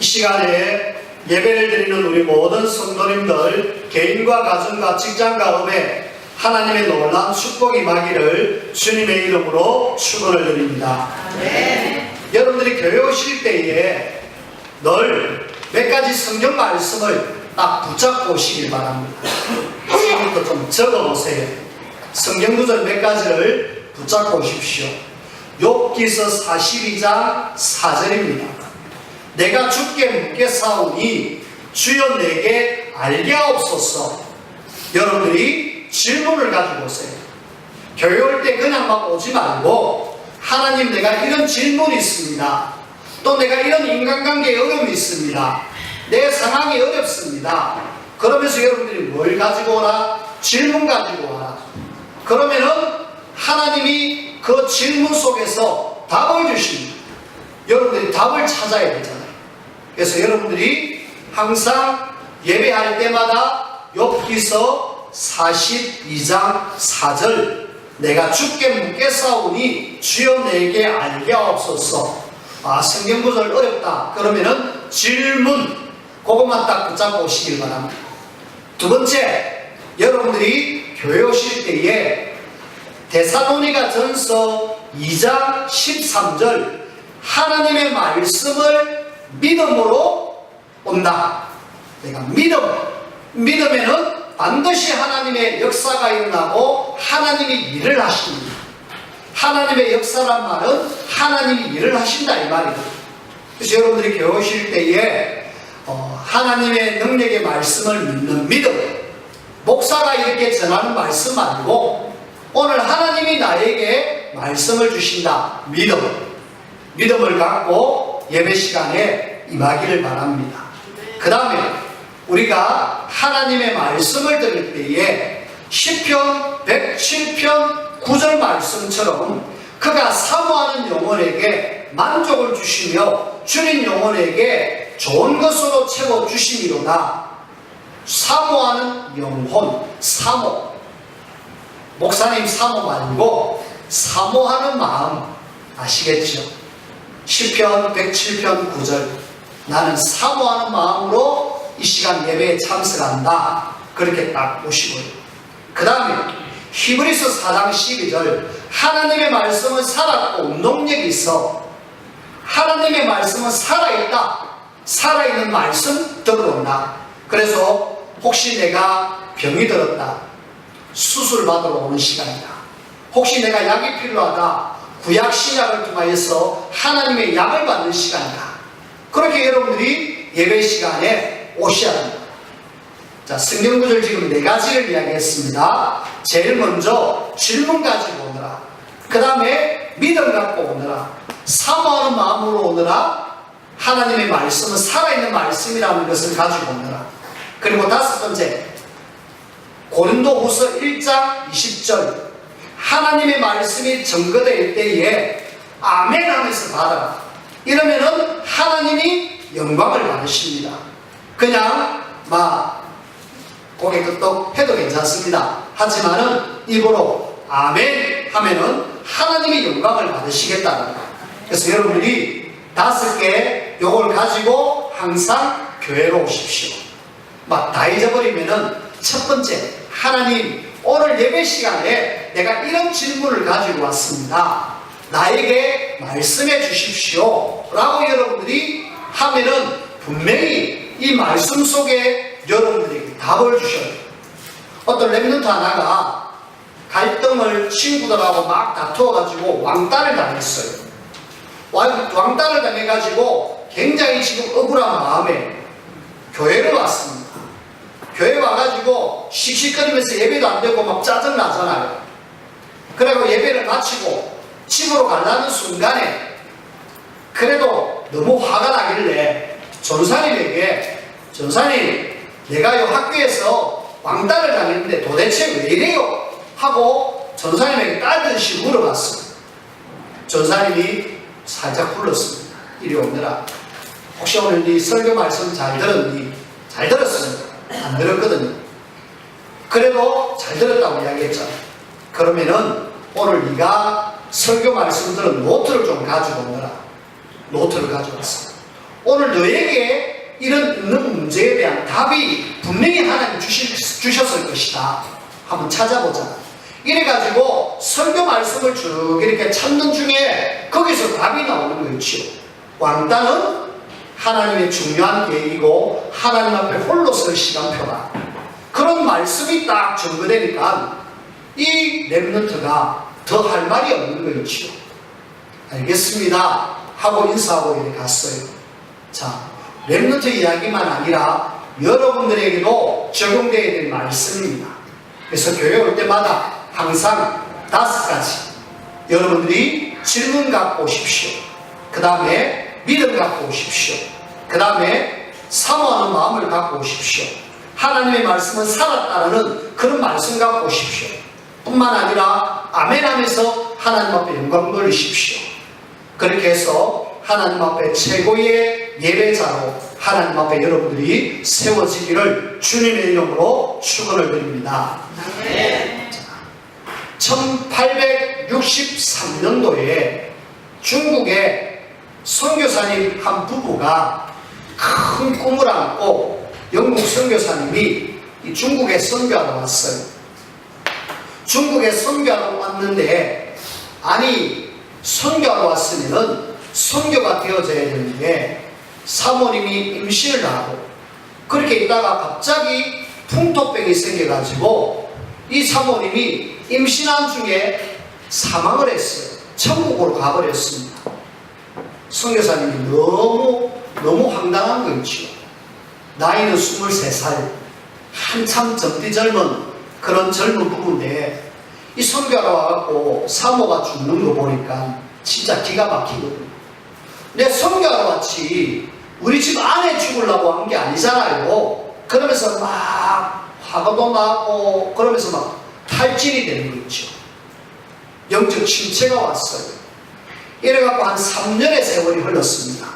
이 시간에 예배를 드리는 우리 모든 성도님들, 개인과 가정과 직장과 업에 하나님의 놀라운 축복이 임하기를 주님의 이름으로 축원을 드립니다. 네. 여러분들이 교회 오실 때에 늘 몇 가지 성경 말씀을 딱 붙잡고 오시길 바랍니다. 지금부터 좀 적어보세요. 성경 구절 몇 가지를 붙잡고 오십시오. 욥기서 42장 4절입니다. 내가 주께 묻겠사오니 주여 내게 알게 하옵소서. 여러분들이 질문을 가지고 오세요. 교회 올 때 그냥 막 오지 말고, 하나님 내가 이런 질문이 있습니다. 또 내가 이런 인간관계에 어려움이 있습니다. 내 상황이 어렵습니다. 그러면서 여러분들이 뭘 가지고 오라? 질문 가지고 와라. 그러면은 하나님이 그 질문 속에서 답을 주십니다. 여러분들이 답을 찾아야 되잖아요. 그래서 여러분들이 항상 예배할 때마다 욥기서 42장 4절 내가 주께 묻겠사오니 주여 내게 알게 하옵소서. 성경 구절 어렵다 그러면은 질문, 그것만 딱 붙잡고 오시길 바랍니다. 두 번째, 여러분들이 교회 오실 때에 데살로니가 전서 2장 13절 하나님의 말씀을 믿음으로 온다. 내가 믿으면은 반드시 하나님의 역사가 일어나고 하나님이 일을 하십니다. 하나님의 역사란 말은 하나님이 일을 하신다 이 말이거든요. 그래서 여러분들이 교회 오실 때에 하나님의 능력의 말씀을 믿는 믿음, 목사가 이렇게 전하는 말씀 말고 오늘 하나님이 나에게 말씀을 주신다 믿음을 갖고 예배 시간에 임하기를 바랍니다. 그 다음에 우리가 하나님의 말씀을 들을 때에 시편 107편 9절 말씀처럼 그가 사모하는 영혼에게 만족을 주시며 줄인 영혼에게 좋은 것으로 채워주심이로다. 사모하는 영혼, 사모. 목사님 사모 말고 사모하는 마음 아시겠죠? 시편 107편 9절 나는 사모하는 마음으로 이 시간 예배에 참석한다. 그렇게 딱 보시고요. 그 다음에 히브리서 4장 12절 하나님의 말씀은 살았고 운동력이 있어. 하나님의 말씀은 살아있다. 살아있는 말씀 들어온다. 그래서 혹시 내가 병이 들었다, 수술 받으러 오는 시간이다. 혹시 내가 약이 필요하다, 구약 신약을 통하여서 하나님의 약을 받는 시간이다. 그렇게 여러분들이 예배 시간에 오셔야 합니다. 자, 성경 구절 지금 4가지를 이야기했습니다. 제일 먼저 질문 가지고 오너라. 그 다음에 믿음 갖고 오너라. 사모하는 마음으로 오너라. 하나님의 말씀은 살아있는 말씀이라는 것을 가지고 오너라. 그리고 5번째, 고린도후서 1장 20절 하나님의 말씀이 증거될 때에 아멘 하면서 받아라. 이러면은 하나님이 영광을 받으십니다. 그냥 막 고개 끄덕 해도 괜찮습니다. 하지만은 입으로 아멘 하면은 하나님이 영광을 받으시겠다는 거예요. 그래서 여러분들이 5개 요걸 가지고 항상 교회로 오십시오. 막 다 잊어버리면은 첫 번째, 하나님 오늘 예배 시간에 내가 이런 질문을 가지고 왔습니다. 나에게 말씀해 주십시오 라고 여러분들이 하면은 분명히 이 말씀 속에 여러분들에게 답을 주셔야 돼요. 어떤 랩런트 하나가 갈등을 친구들하고 막 다투어가지고 왕따를 당했어요. 왕따를 당해가지고 굉장히 지금 억울한 마음에 교회를 왔습니다. 교회 와가지고 씩씩거리면서 예배도 안 되고 막 짜증나잖아요. 그리고 예배를 마치고 집으로 가려는 순간에 그래도 너무 화가 나길래 전사님에게, 전사님 내가 이 학교에서 왕따를 당했는데 도대체 왜 이래요? 하고 전사님에게 따뜻이 물어봤어요. 전사님이 살짝 불렀습니다. 이리 오느라 혹시 오늘 네 설교 말씀 잘 들었니? 잘 들었습니다. 안 들었거든요. 그래도 잘 들었다고 이야기했잖아. 그러면은 오늘 네가 설교 말씀 들은 노트를 좀 가지고 오너라. 노트를 가져왔어. 오늘 너에게 이런 있는 문제에 대한 답이 분명히 하나님 주셨을 것이다. 한번 찾아보자. 이래가지고 설교 말씀을 쭉 이렇게 찾는 중에 거기서 답이 나오는 거였지요. 왕따는 하나님의 중요한 계획이고 하나님 앞에 홀로 설 시간표다. 그런 말씀이 딱 전거되니까 이 렘넌트가 더 할 말이 없는 거였지요. 알겠습니다 하고 인사하고 이렇게 갔어요. 자, 렘넌트 이야기만 아니라 여러분들에게도 적용되어야 될 말씀입니다. 그래서 교회 올 때마다 항상 5가지 여러분들이 질문 갖고 오십시오. 그 다음에 믿음 갖고 오십시오. 그 다음에 사모하는 마음을 갖고 오십시오. 하나님의 말씀은 살았다라는 그런 말씀 갖고 오십시오. 뿐만 아니라 아멘 하면서 하나님 앞에 영광 돌리십시오. 그렇게 해서 하나님 앞에 최고의 예배자로 하나님 앞에 여러분들이 세워지기를 주님의 이름으로 축원을 드립니다. 네. 1863년도에 중국의 선교사님 한 부부가 큰 꿈을 안고 영국 선교사님이 이 중국에 선교하러 왔어요. 중국에 선교하러 왔는데, 아니 선교하러 왔으면 선교가 되어져야 되는데 사모님이 임신을 하고 그렇게 있다가 갑자기 풍토병이 생겨가지고 이 사모님이 임신한 중에 사망을 했어요. 천국으로 가버렸습니다. 선교사님이 너무 황당한 거였죠. 나이는 23살, 한참 젊디 젊은 그런 젊은 부부인데 이 선교하러 와갖고 사모가 죽는 거 보니까 진짜 기가 막히거든요. 근데 선교하러 왔지 우리 집 안에 죽으려고 한 게 아니잖아요. 그러면서 막 화가도 나고 그러면서 막 탈진이 되는 거죠. 영적 침체가 왔어요. 이래갖고 한 3년의 세월이 흘렀습니다.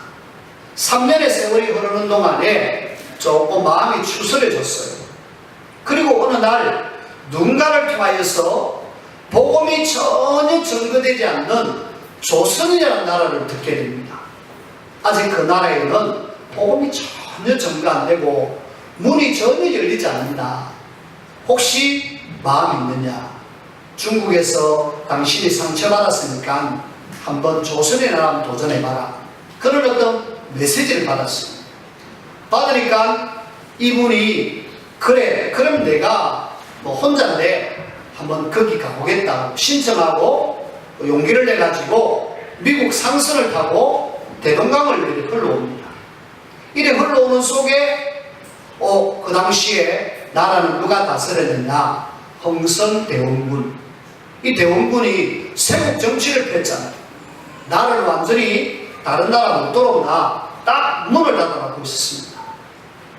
3년의 세월이 흐르는 동안에 조금 마음이 추스려졌어요. 그리고 어느 날 누군가를 통하여서 복음이 전혀 전거되지 않는 조선이라는 나라를 듣게 됩니다. 아직 그 나라에는 복음이 전혀 전거 안 되고 문이 전혀 열리지 않는다. 혹시 마음이 있느냐? 중국에서 당신이 상처받았으니까 한번 조선의 나라 한번 도전해봐라. 그런 어떤 메시지를 받았습니다. 받으니까 이분이 그래 그럼 내가 뭐 혼자인데 한번 거기 가보겠다고 신청하고 용기를 내가지고 미국 상선을 타고 대동강을 이렇게 흘러옵니다. 이래 흘러오는 속에 그 당시에 나라는 누가 다스렸느냐? 흥선대원군. 이 대원군이 세국 정치를 폈잖아요. 나라를 완전히 다른 나라 못 돌아오나 딱 문을 닫아놓고 있었습니다.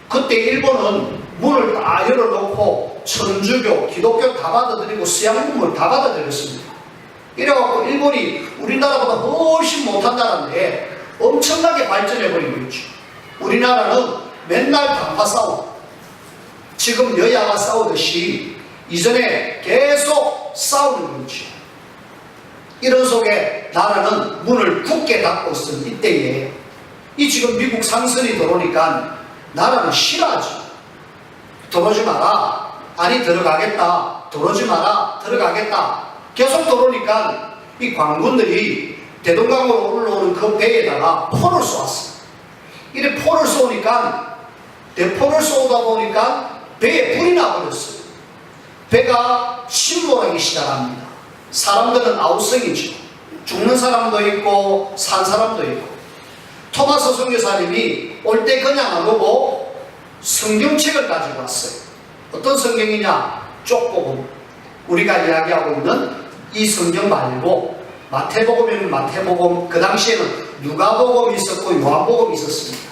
그때 일본은 문을 다 열어놓고 천주교, 기독교 다 받아들이고 서양문을 다 받아들였습니다. 이래갖고 일본이 우리나라보다 훨씬 못한 나라인데 엄청나게 발전해버린 거죠. 우리나라는 맨날 단파 싸우고 지금 여야가 싸우듯이 이전에 계속 싸우는 거죠. 이런 속에 나라는 문을 굳게 닫고 있던 이때에 이 지금 미국 상선이 들어오니까 나라는 싫어하죠. 들어오지 마라. 아니 들어가겠다. 들어오지 마라. 들어가겠다. 계속 들어오니까 이 관군들이 대동강으로 올라오는 그 배에다가 포를 쏘았어요. 이래 포를 쏘니까 대포를 쏘다 보니까 배에 불이 나버렸어요. 배가 침몰하기 시작합니다. 사람들은 아우성이죠. 죽는 사람도 있고 산 사람도 있고. 토마스 선교사님이 올 때 그냥 안 오고 성경책을 가지고 왔어요. 어떤 성경이냐? 쪽복음. 우리가 이야기하고 있는 이 성경 말고 마태복음이면 마태복음, 그 당시에는 누가복음이 있었고 요한복음이 있었습니다.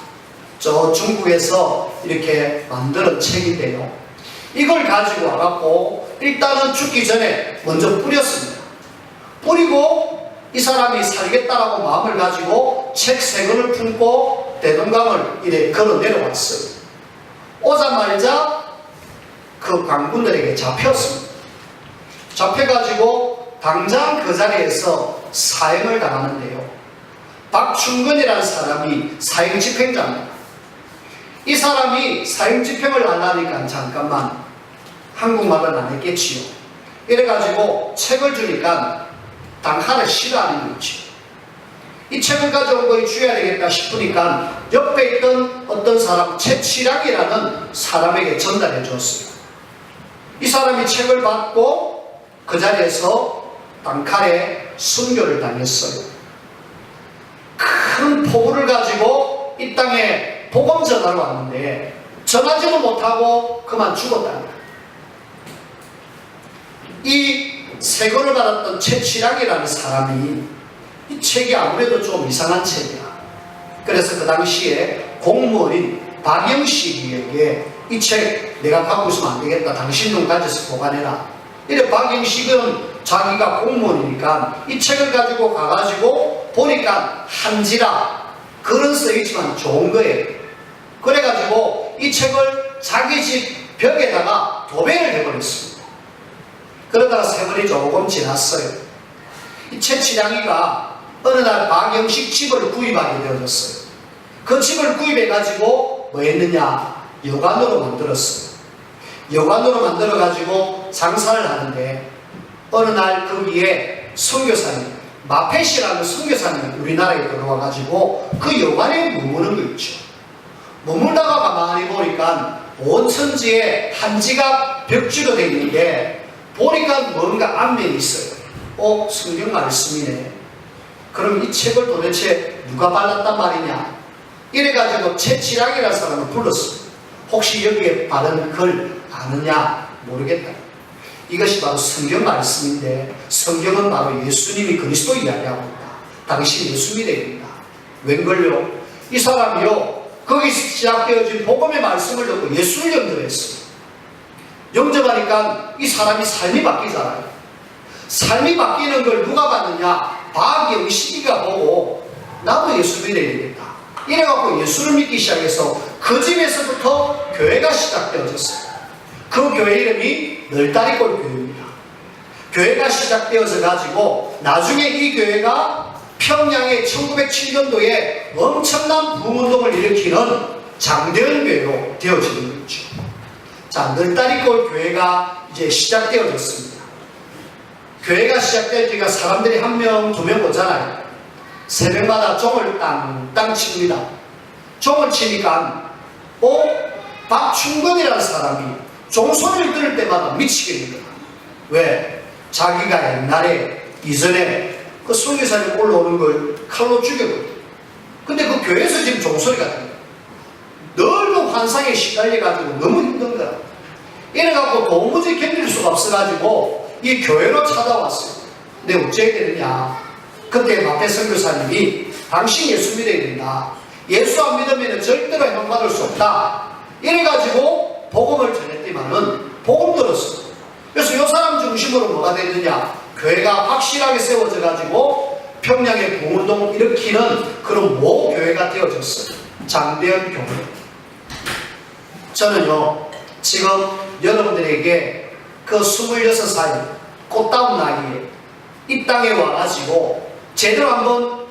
저 중국에서 이렇게 만드는 책인데요. 이걸 가지고 와갖고 일단은 죽기 전에 먼저 뿌렸습니다. 뿌리고 이 사람이 살겠다라고 마음을 가지고 책 3권을 품고 대동강을 이래 걸어 내려왔어요. 오자마자 그 관군들에게 잡혔습니다. 잡혀가지고 당장 그 자리에서 사형을 당하는데요. 박충근이라는 사람이 사형집행자입니다. 이 사람이 사형집행을 하려니까 잠깐만 한국말은 안 했겠지요. 이래가지고 책을 주니까 단칼에 싫어하는 거지. 이 책을 가져온 거에 줘야 되겠다 싶으니까 옆에 있던 어떤 사람, 최치량이라는 사람에게 전달해 주었어요. 이 사람이 책을 받고 그 자리에서 단칼에 순교를 당했어요. 큰 포부를 가지고 이 땅에 복음 전하러 왔는데 전하지도 못하고 그만 죽었답니다. 이 세권을 받았던 최치량이라는 사람이 이 책이 아무래도 좀 이상한 책이야. 그래서 그 당시에 공무원인 박영식에게 이 책 내가 갖고 있으면 안 되겠다. 당신 좀 가져서 보관해라. 이래 박영식은 자기가 공무원이니까 이 책을 가지고 가가지고 보니까 한지라 글은 써있지만 좋은 거예요. 그래가지고 이 책을 자기 집 벽에다가 도배를 해버렸습니다. 그러다가 세월이 조금 지났어요. 이 최치량이가 어느 날 박영식 집을 구입하게 되어졌어요. 그 집을 구입해가지고 뭐 했느냐? 여관으로 만들었어요. 여관으로 만들어가지고 장사를 하는데 어느 날 거기에 선교사님, 마펫이라는 선교사님이 우리나라에 들어와가지고 그 여관에 머무는 거 있죠. 머물다가 가만히 보니까 온 천지에 한지가 벽지로 되어 있는데 보니까 뭔가 앞면이 있어요. 성경 말씀이네. 그럼 이 책을 도대체 누가 발랐단 말이냐? 이래가지고 최치량이라는 사람을 불렀어요. 혹시 여기에 바른 글 아느냐? 모르겠다. 이것이 바로 성경 말씀인데 성경은 바로 예수님이 그리스도 이야기하고 있다. 당신 예수 믿어야 된다. 웬걸요? 이 사람이요 거기서 시작되어진 복음의 말씀을 듣고 예수를 영접했어요. 영접하니까 이 사람이 삶이 바뀌잖아요. 삶이 바뀌는 걸 누가 봤느냐? 박영식이가 보고 나도 예수 믿어야 되겠다. 이래갖고 예수를 믿기 시작해서 그 집에서부터 교회가 시작되어졌어요. 그 교회 이름이 널다리골 교회입니다. 교회가 시작되어져 가지고 나중에 이 교회가 평양에 1907년도에 엄청난 부흥운동을 일으키는 장대현 교회로 되어지는 거죠. 자, 널다리골 교회가 이제 시작되어졌습니다. 교회가 시작될 때가 사람들이 한 명, 두 명 오잖아요. 새벽마다 종을 땅땅 칩니다. 종을 치니까 박충근이라는 사람이 종소리를 들을 때마다 미치게 됩니다. 왜? 자기가 옛날에 이전에 그 선교사님 올라오는 걸 칼로 죽여버려요. 근데 그 교회에서 지금 종소리가 들려요. 늘 그 환상에 시달려가지고 너무 힘든 거야. 이래갖고 도무지 견딜 수가 없어가지고 이 교회로 찾아왔어요. 근데 어찌해야 되느냐? 그때 마페 선교사님이 당신 예수 믿어야 된다. 예수 안 믿으면 절대로 해방받을 수 없다. 이래가지고 복음을 전했더니만은 복음 들었어요. 그래서 이 사람 중심으로 뭐가 되느냐? 교회가 확실하게 세워져 가지고 평양의 부흥운동을 일으키는 그런 모교회가 되어졌어요. 장대현 교회. 저는요 지금 여러분들에게 그 26살 꽃다운 나이에 이 땅에 와가지고 제대로 한번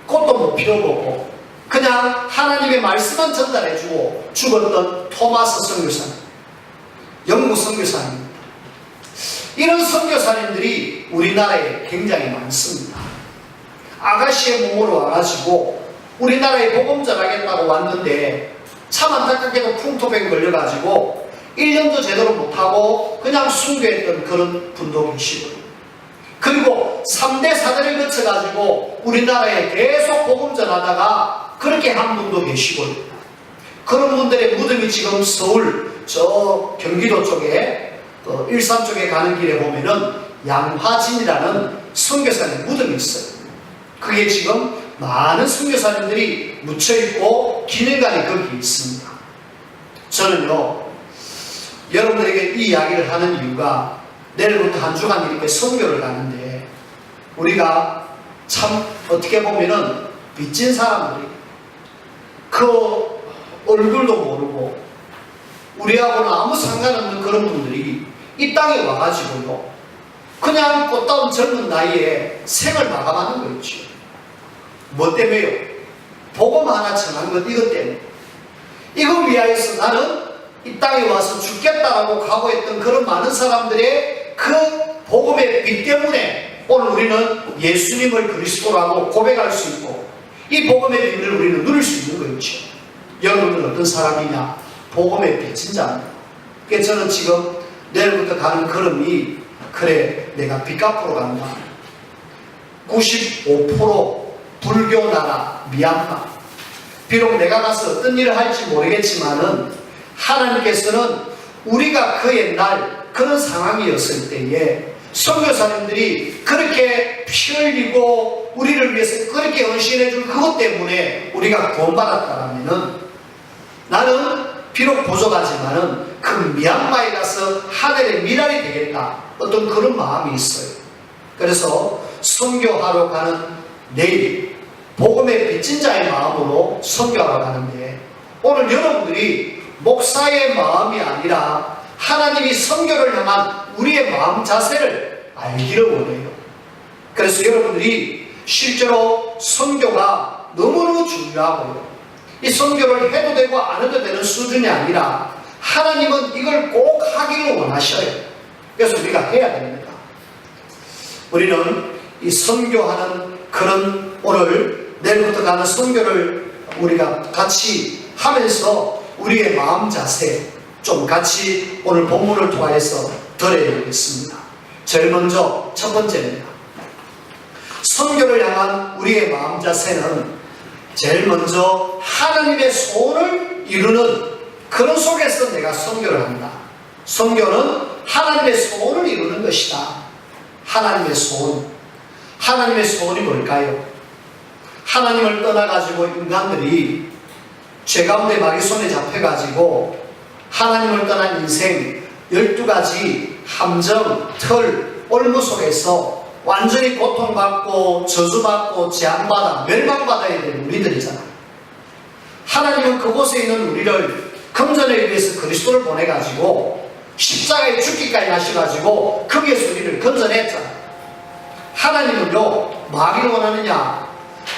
꽃도 못 피워보고 그냥 하나님의 말씀만 전달해주고 죽었던 토마스 선교사님, 영국 선교사님입니다. 이런 선교사님들이 우리나라에 굉장히 많습니다. 아가씨의 몸으로 와가지고 우리나라에 복음 전하겠다고 왔는데 참 안타깝게도 풍토병 걸려가지고 1년도 제대로 못하고 그냥 순교했던 그런 분도 계시고요. 그리고 3대 사대를 거쳐가지고 우리나라에 계속 복음 전하다가 그렇게 한 분도 계시고요. 그런 분들의 무덤이 지금 서울 저 경기도 쪽에 일산 쪽에 가는 길에 보면은 양화진이라는 선교사님 무덤이 있어요. 그게 지금 많은 선교사님들이 묻혀있고 기념관이 거기 있습니다. 저는요 여러분들에게 이 이야기를 하는 이유가 내일부터 한 주간 이렇게 선교를 가는데 우리가 참 어떻게 보면은 빚진 사람들이 그 얼굴도 모르고 우리하고는 아무 상관없는 그런 분들이 이 땅에 와가지고요 그냥 꽃다운 젊은 나이에 생을 마감하는 거 있죠. 뭐 때문에요? 복음 하나 전하는 것 이것 때문에. 이거 위하여서 나는 이 땅에 와서 죽겠다라고 각오했던 그런 많은 사람들의 그 복음의 빛 때문에 오늘 우리는 예수님을 그리스도라고 고백할 수 있고 이 복음의 빛을 우리는 누릴 수 있는 거죠. 여러분은 어떤 사람이냐? 복음의 빛인 자입니다. 그래서 저는 지금 내일부터 가는 걸음이 그래 내가 빛 앞으로 간다. 95% 불교 나라 미얀마. 비록 내가 가서 어떤 일을 할지 모르겠지만은 하나님께서는 우리가 그 옛날 그런 상황이었을 때에 선교사님들이 그렇게 피 흘리고 우리를 위해서 그렇게 헌신해준 그것 때문에 우리가 구원받았다라면은 나는 비록 부족하지만은 그 미얀마에 가서 하늘의 미랄이 되겠다. 어떤 그런 마음이 있어요. 그래서 선교하러 가는 내일 복음의 빚진 자의 마음으로 선교하러 가는데 오늘 여러분들이 목사의 마음이 아니라 하나님이 선교를 향한 우리의 마음 자세를 알기를 원해요. 그래서 여러분들이 실제로 선교가 너무너무 중요하고요. 이 선교를 해도 되고 안 해도 되는 수준이 아니라 하나님은 이걸 꼭 하기를 원하셔요. 그래서 우리가 해야 됩니다. 우리는 이 선교하는 그런 오늘 내일부터 가는 선교를 우리가 같이 하면서 우리의 마음 자세 좀 같이 오늘 본문을 통해서 들어야겠습니다. 제일 먼저 첫 번째입니다. 선교를 향한 우리의 마음 자세는 제일 먼저 하나님의 소원을 이루는 그런 속에서 내가 선교를 한다. 선교는 하나님의 소원을 이루는 것이다. 하나님의 소원. 하나님의 소원이 뭘까요? 하나님을 떠나가지고 인간들이 죄 가운데 마귀 손에 잡혀가지고 하나님을 떠난 인생 12가지 함정, 틀, 올무 속에서 완전히 고통받고 저주받고 재앙받아 멸망받아야 되는 우리들이잖아요. 하나님은 그곳에 있는 우리를 금전에 위해서 그리스도를 보내가지고 십자가에 죽기까지 하셔가지고 거기에서 우리를 건져냈잖아요. 하나님은요 마귀를 원하느냐?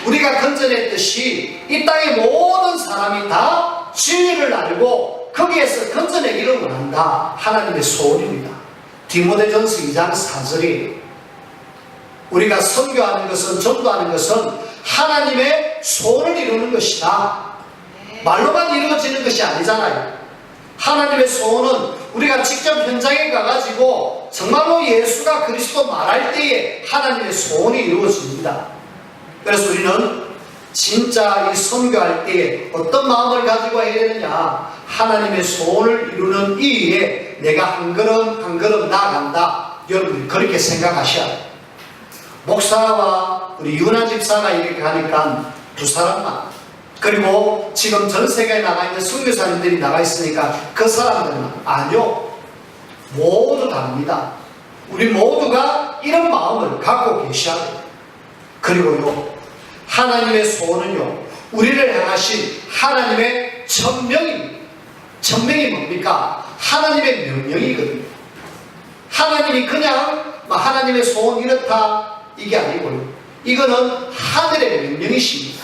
우리가 건져냈듯이 이 땅의 모든 사람이 다 진리를 알고 거기에서 건져내기를 원한다. 하나님의 소원입니다. 디모데전서 2장 4절이 우리가 선교하는 것은 전도하는 것은 하나님의 소원을 이루는 것이다. 말로만 이루어지는 것이 아니잖아요. 하나님의 소원은 우리가 직접 현장에 가가지고 정말로 예수가 그리스도 말할 때에 하나님의 소원이 이루어집니다. 그래서 우리는 진짜 이 선교할 때에 어떤 마음을 가지고 해야 되느냐? 하나님의 소원을 이루는 이 일에 내가 한 걸음 한 걸음 나아간다. 여러분 그렇게 생각하셔야 돼요. 목사와 우리 유나 집사가 이렇게 가니까 두 사람만, 그리고 지금 전 세계에 나가 있는 선교사님들이 나가 있으니까 그 사람들은 아니요, 모두 다릅니다. 우리 모두가 이런 마음을 갖고 계셔야 돼요. 그리고요 하나님의 소원은요 우리를 향하신 하나님의 천명입니다. 천명이 뭡니까? 하나님의 명령이거든요. 하나님이 그냥 하나님의 소원 이렇다 이게 아니고요, 이거는 하늘의 명령이십니다.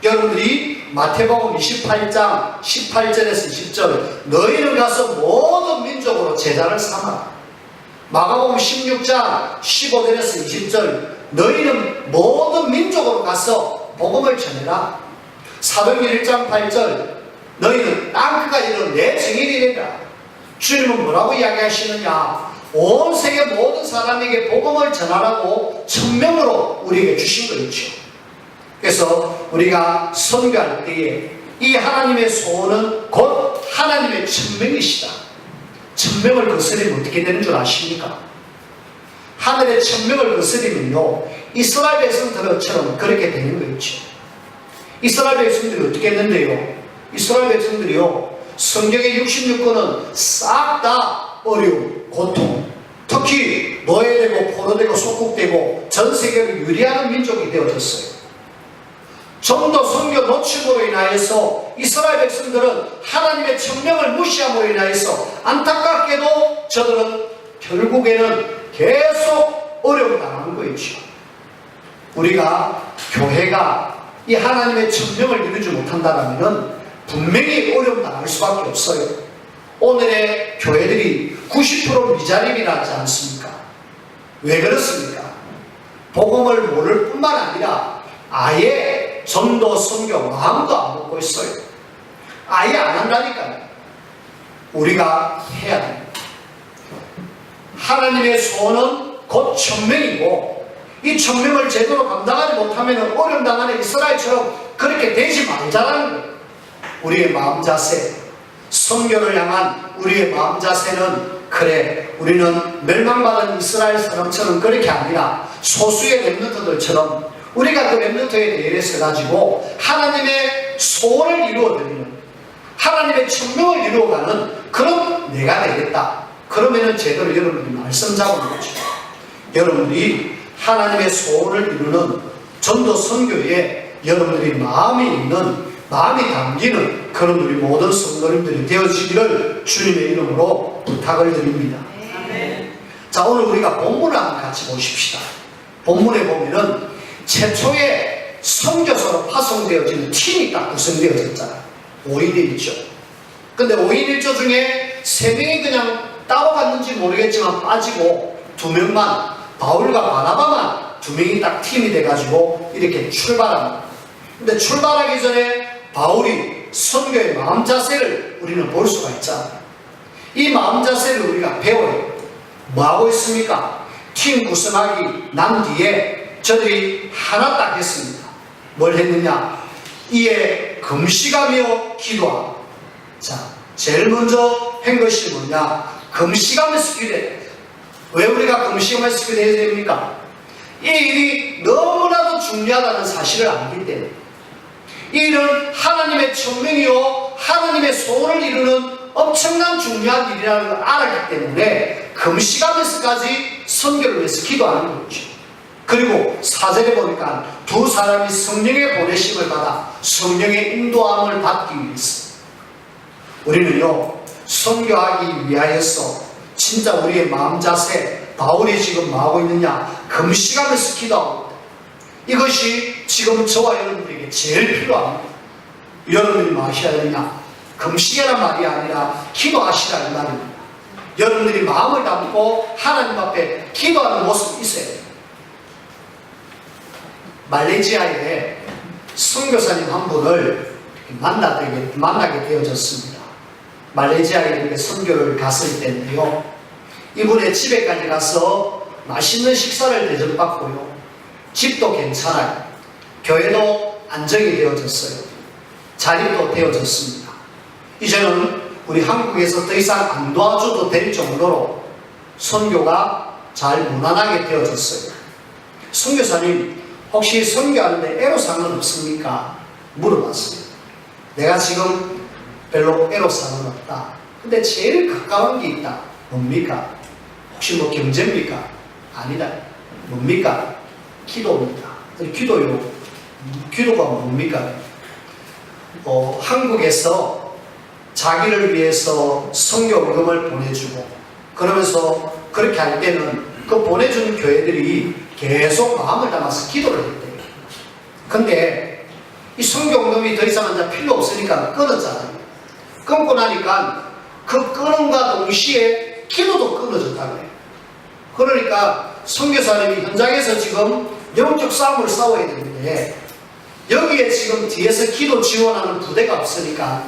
여러분들이 마태복음 28장 18절에서 20절 너희는 가서 모든 민족으로 제자를 삼아라. 마가복음 16장 15절에서 20절 너희는 모든 민족으로 가서 복음을 전해라. 사도행전 1장 8절 너희는 땅끝까지 이르러 내 증인이 되라. 주님은 뭐라고 이야기하시느냐? 온 세계 모든 사람에게 복음을 전하라고 천명으로 우리에게 주신 거죠. 그래서 우리가 선교할 때에 이 하나님의 소원은 곧 하나님의 천명이시다. 천명을 거스리면 어떻게 되는 줄 아십니까? 하늘의 천명을 거스리면요 이스라엘 백성들처럼 그렇게 되는 거죠. 이스라엘 백성들이 어떻게 했는데요? 이스라엘 백성들이요 성경의 66권은 싹 다 어려움, 고통, 특히 노예되고 포로되고 속국되고 전 세계를 유리하는 민족이 되어졌어요. 전도 선교 노침으로 인하여서 이스라엘 백성들은 하나님의 천명을 무시함으로 인하여서 안타깝게도 저들은 결국에는 계속 어려움 당하는 거였죠. 우리가 교회가 이 하나님의 천명을 이루지 못한다면 분명히 어려움 당할 수밖에 없어요. 오늘의 교회들이 90% 미자립이라 하지 않습니까? 왜 그렇습니까? 복음을 모를 뿐만 아니라 아예 전도, 선교 마음도 안 먹고 있어요. 아예 안 한다니까요. 우리가 해야 됩니다. 하나님의 소원은 곧 천명이고, 이 천명을 제대로 감당하지 못하면 어려움 당하는 이스라엘처럼 그렇게 되지 말자라는 거예요. 우리의 마음 자세, 선교를 향한 우리의 마음 자세는, 그래, 우리는 멸망받은 이스라엘 사람처럼 그렇게 아니라 소수의 렘넌트들처럼 우리가 그 렘넌트에 대해서 가지고 하나님의 소원을 이루어드리는, 하나님의 천명을 이루어가는 그런 내가 되겠다. 그러면은 제대로 여러분들이 말씀 잡은 거죠. 여러분들이 하나님의 소원을 이루는 전도 선교에 여러분들이 마음이 있는, 마음이 담기는 그런 우리 모든 성도님들이 되어지기를 주님의 이름으로 부탁을 드립니다. 자, 오늘 우리가 본문을 한번 같이 보십시다. 본문에 보면은 최초의 선교사로 파송되어지는 팀이 딱 구성되어졌잖아요. 5인 1조. 근데 5인 1조 중에 3명이 그냥 따로 갔는지 모르겠지만 빠지고 2명만, 바울과 바나바만 2명이 딱 팀이 돼가지고 이렇게 출발합니다. 근데 출발하기 전에 바울이 선교의 마음 자세를 우리는 볼 수가 있잖아요. 이 마음 자세를 우리가 배워요. 뭐하고 있습니까? 팀 구성하기 난 뒤에 저들이 하나 딱 했습니다. 뭘 했느냐? 이에 금식하며 기도하고. 자, 제일 먼저 한 것이 뭐냐? 금식하면서 기도해야 돼요. 왜 우리가 금식하면서 기도해야 됩니까? 이 일이 너무나도 중요하다는 사실을 알기 때문에, 이 일은 하나님의 천명이요 하나님의 소원을 이루는 엄청난 중요한 일이라는 걸 알았기 때문에 금식하면서까지 선교를 위해서 기도하는 거죠. 그리고 4절에 보니까 두 사람이 성령의 보내심을 받아 성령의 인도함을 받기 위해서, 우리는요 선교하기 위하여서 진짜 우리의 마음 자세, 바울이 지금 뭐하고 있느냐? 금식하면서 기도하고, 이것이 지금 저와 여러분들에게 제일 필요합니다. 여러분들이 뭐 하셔야 되냐? 금식이라는 말이 아니라 기도하시라는 말입니다. 여러분들이 마음을 담고 하나님 앞에 기도하는 모습이 있어야 돼요. 말레이시아에 선교사님 한 분을 만나게 되어졌습니다. 말레이시아에 이렇게 선교를 갔을 때인데요, 이분의 집에까지 가서 맛있는 식사를 대접받고요, 집도 괜찮아요. 교회도 안정이 되어졌어요. 자리도 되어졌습니다. 이제는 우리 한국에서 더 이상 안 도와줘도 될 정도로 선교가 잘 무난하게 되어졌어요. 선교사님, 혹시 선교하는데 애로사항은 없습니까? 물어봤어요. 내가 지금 별로 애로사항은 없다. 근데 제일 가까운 게 있다. 뭡니까? 혹시 뭐 경제입니까? 아니다. 뭡니까? 기도입니다. 기도요. 기도가 뭡니까? 한국에서 자기를 위해서 선교금을 보내주고, 그러면서 그렇게 할 때는 그 보내주는 교회들이 계속 마음을 담아서 기도를 했대요. 근데 이 선교금이 더 이상 이제 필요 없으니까 끊었잖아요. 끊고 나니까 그 끊음과 동시에 기도도 끊어졌다고 해요. 그러니까 선교사님이 현장에서 지금 영적 싸움을 싸워야 되는데, 여기에 지금 뒤에서 기도 지원하는 부대가 없으니까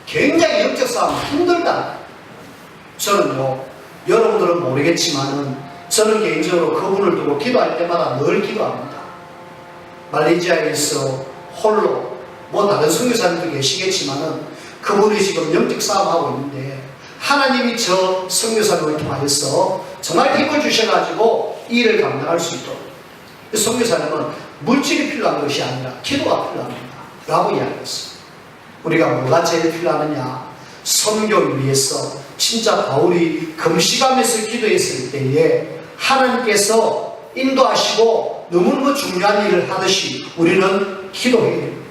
굉장히 영적 싸움 힘들다. 저는요, 여러분들은 모르겠지만은 저는 개인적으로 그분을 두고 기도할 때마다 늘 기도합니다. 말레이시아에서 홀로, 뭐 다른 선교사님도 계시겠지만은 그분이 지금 영적 싸움하고 있는데, 하나님이 저 선교사님을 통하여서 정말 힘을 주셔가지고 이 일을 감당할 수 있도록, 선교사님은 물질이 필요한 것이 아니라 기도가 필요합니다 라고 이야기했어요. 우리가 뭐가 제일 필요하느냐? 선교를 위해서 진짜 바울이 금식하면서 기도했을 때에 하나님께서 인도하시고 너무너무 중요한 일을 하듯이 우리는 기도해야 됩니다.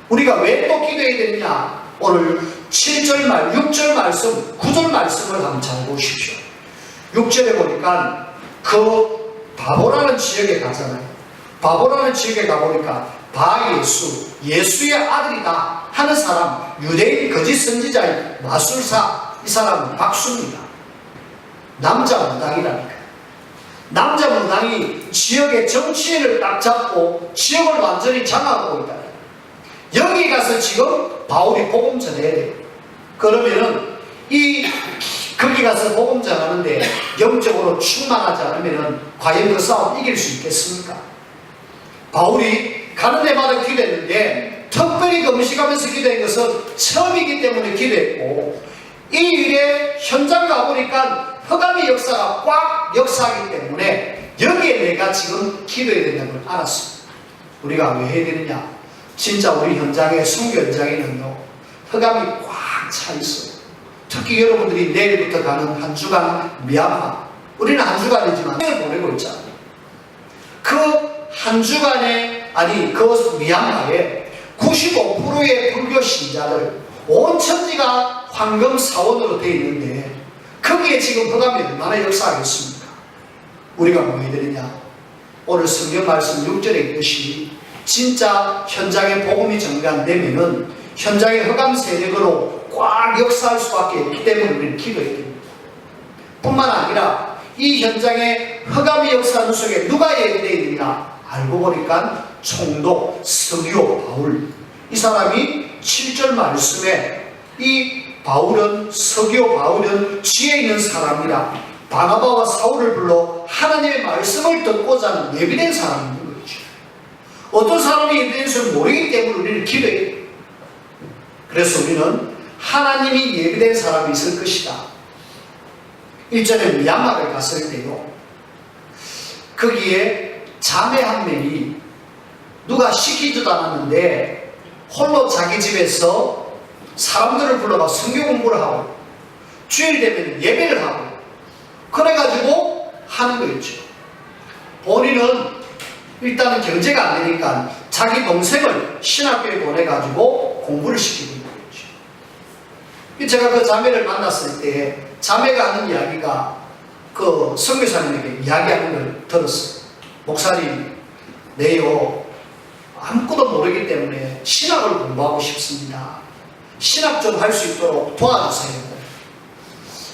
우리가 왜 또 기도해야 되느냐? 오늘 7절 말, 6절 말씀, 9절 말씀을 한번 잘 보십시오. 6절에 보니까 그 바보라는 지역에 가잖아요. 바보라는 지역에 가보니까 바예수, 예수의 아들이다 하는 사람, 유대인 거짓 선지자인 마술사, 이 사람은 박수입니다. 남자 무당이라니까요. 남자 무당이 지역의 정치인을 딱 잡고 지역을 완전히 장악하고 있다. 여기 가서 지금 바울이 복음 전해야 돼요. 그러면은 거기 가서 복음 전하는데 영적으로 충만하지 않으면은 과연 그 싸움 이길 수 있겠습니까? 바울이 가는 데마다 기도했는데 특별히 금식하면서 기도한 것은 처음이기 때문에 기도했고, 이 일에 현장 가보니까 흑암의 역사가 꽉 역사하기 때문에 여기에 내가 지금 기도해야 된다는 걸 알았습니다. 우리가 왜 해야 되느냐? 진짜 우리 현장에, 선교 현장에는요, 흑암이 꽉 차 있어요. 특히 여러분들이 내일부터 가는 한 주간 미얀마, 우리는 한 주간이지만 내일 보내고 있잖아요. 그 한 주간에, 그 미얀마에 95%의 불교 신자들, 온 천지가 황금 사원으로 되어 있는데 거기에 지금 흑암이 얼마나 역사하겠습니까? 우리가 뭐 해야 되느냐? 오늘 성경 말씀 6절에 있듯이 진짜 현장에 복음이 전개되면은 현장의 흑암 세력으로 꽉 역사할 수밖에 없기 때문에 우리는 기도해야 됩니다. 뿐만 아니라 이 현장에 흑암이 역사하는 속에 누가 예배되어 있느냐? 알고 보니까 총독 서기오 바울, 이 사람이 7절 말씀에 이 서기오 바울은 지혜 있는 사람이라 바나바와 사울을 불러 하나님의 말씀을 듣고자 하는 예비된 사람이 있는 거죠. 어떤 사람이 예비된 줄 모르기 때문에 우리는 기도해요. 그래서 우리는 하나님이 예비된 사람이 있을 것이다. 일전에 미얀마를 갔을 때요, 거기에 자매 한 명이 누가 시키지도 않았는데 홀로 자기 집에서 사람들을 불러가 성경 공부를 하고 주일 되면 예배를 하고 그래가지고 하는 거였죠. 본인은 일단은 경제가 안 되니까 자기 동생을 신학교에 보내가지고 공부를 시키는 거였죠. 제가 그 자매를 만났을 때 자매가 하는 이야기가 그 선교사님에게 이야기하는 걸 들었어요. 목사님, 내요 아무것도 모르기 때문에 신학을 공부하고 싶습니다. 신학 좀 할 수 있도록 도와주세요.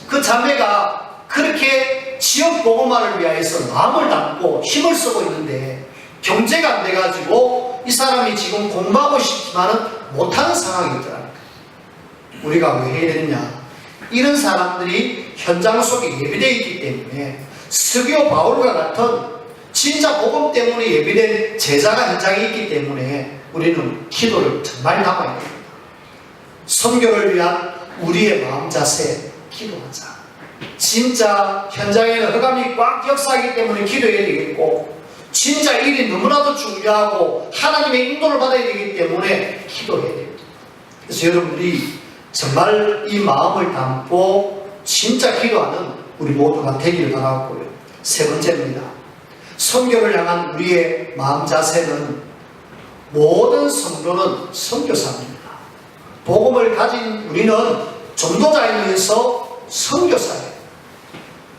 그 자매가 그렇게 지역 복음화를 위해서 마음을 담고 힘을 쓰고 있는데 경제가 안 돼가지고 이 사람이 지금 공부하고 싶지만은 못하는 상황이 있더라고요. 우리가 왜 해야 되느냐? 이런 사람들이 현장 속에 예비되어 있기 때문에 서기오 바울과 같은 진짜 복음 때문에 예비된 제자가 현장에 있기 때문에 우리는 기도를 정말 담아야 됩니다. 선교를 위한 우리의 마음 자세 기도하자. 진짜 현장에는 흑암이 꽉 역사하기 때문에 기도해야 되겠고, 진짜 일이 너무나도 중요하고 하나님의 인도를 받아야 되기 때문에 기도해야 됩니다. 그래서 여러분들이 정말 이 마음을 담고 진짜 기도하는 우리 모두가 되기를 바라고요. 세 번째입니다. 선교를 향한 우리의 마음 자세는 모든 성도는 선교사입니다. 복음을 가진 우리는 전도자이면서 선교사예요.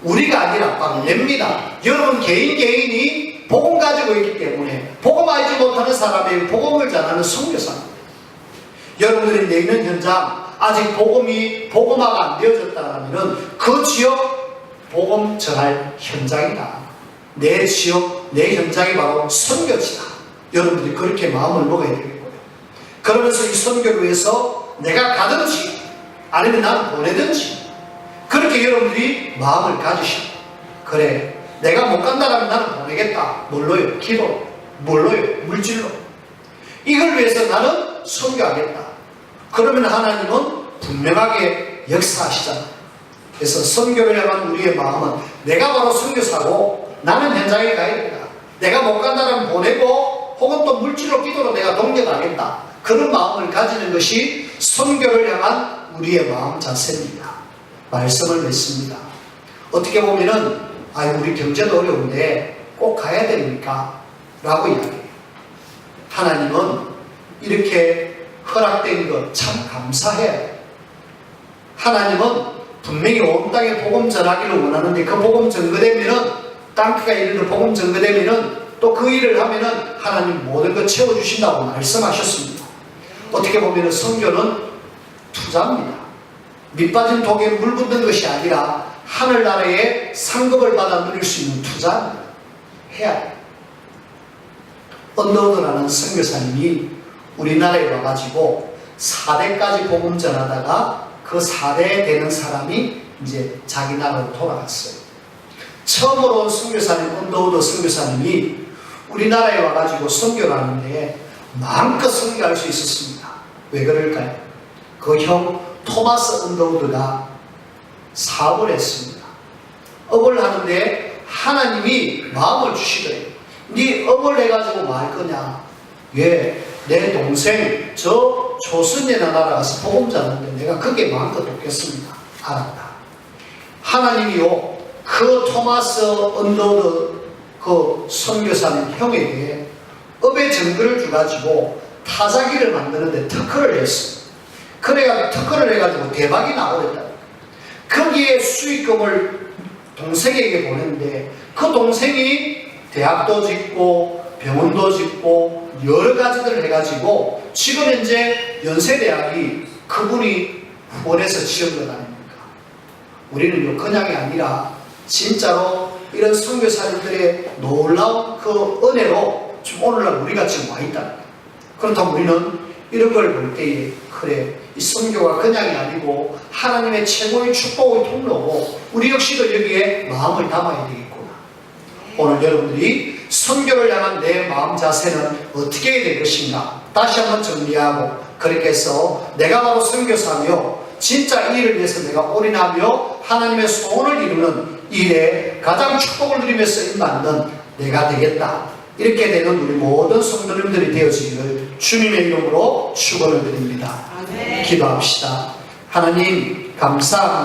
우리가 아니라 박내입니다. 여러분 개인이 복음 가지고 있기 때문에 복음 알지 못하는 사람에게 복음을 전하는 선교사입니다. 여러분들이 내있는 현장 아직 복음화가 안 되어졌다면 그 지역 복음 전할 현장이다. 내 지역, 내 현장이 바로 선교지다. 여러분들이 그렇게 마음을 먹어야 되겠고요. 그러면서 이 선교를 위해서 내가 가든지 아니면 나는 보내든지 그렇게 여러분들이 마음을 가지시고, 그래 내가 못 간다면 나는 보내겠다. 뭘로요? 기도로. 뭘로요? 물질로. 이걸 위해서 나는 선교하겠다. 그러면 하나님은 분명하게 역사하시잖아요. 그래서 선교를 향한 우리의 마음은 내가 바로 선교사고 나는 현장에 가야 된다. 내가 못 간다면 보내고 혹은 또 물질로 기도로 내가 동력하겠다. 그런 마음을 가지는 것이 선교를 향한 우리의 마음 자세입니다. 말씀을 맺습니다. 어떻게 보면은 우리 경제도 어려운데 꼭 가야 됩니까? 라고 이야기해요. 하나님은 이렇게 허락된 것 참 감사해요. 하나님은 분명히 온 땅에 복음 전하기를 원하는데 그 복음 전거되면은 땅크가 이르는 복음 전거되면은 또 그 일을 하면은 하나님 모든 것 채워주신다고 말씀하셨습니다. 어떻게 보면은 선교는 투자입니다. 밑빠진 독에 물 붓는 것이 아니라 하늘나라의 상급을 받아 누릴 수 있는 투자입니다. 해야 돼요. 언더우드라는 선교사님이 우리나라에 와가지고 4대까지 복음 전하다가 그 4대 되는 사람이 이제 자기 나라로 돌아갔어요. 처음으로 온 선교사님, 언더우드 선교사님이 우리나라에 와가지고 선교를 하는데 마음껏 선교할 수 있었습니다. 왜 그럴까요? 그 형 토마스 언더우드가 사업을 했습니다. 업을 하는데 하나님이 마음을 주시더래요. 네 업을 해가지고 뭐 할 거냐? 왜? 내 동생 저 조선에 나라가서 복음 전하는데 내가 그게 마음껏 돕겠습니다. 알았다. 하나님이요 그 토마스 언더우드 그 선교사님 형에게 업의 증거를 주가지고 타자기를 만드는데 특허를 했어요. 그래가 특허를 해가지고 대박이 나버렸다. 거기에 수익금을 동생에게 보냈는데 그 동생이 대학도 짓고 병원도 짓고 여러 가지들을 해가지고 지금 현재 연세대학이 그분이 후원해서 지은 것 아닙니까? 우리는 그냥이 아니라 진짜로 이런 선교사님들의 놀라운 그 은혜로 지금 오늘날 우리가 지금 와 있다. 그렇다면 우리는 이런 걸 볼 때에 그래 이 선교가 그냥이 아니고 하나님의 최고의 축복의 통로고 우리 역시도 여기에 마음을 담아야 되겠구나. 오늘 여러분들이 선교를 향한 내 마음 자세는 어떻게 해야 될 것인가 다시 한번 정리하고 그렇게 해서 내가 바로 선교사며 진짜 이 일을 위해서 내가 올인하며 하나님의 소원을 이루는 일에 가장 축복을 누리면서 임받는 내가 되겠다. 이렇게 되는 우리 모든 성도님들이 되어지기를 주님의 이름으로 축원을 드립니다. 기도합시다. 하나님 감사합니다.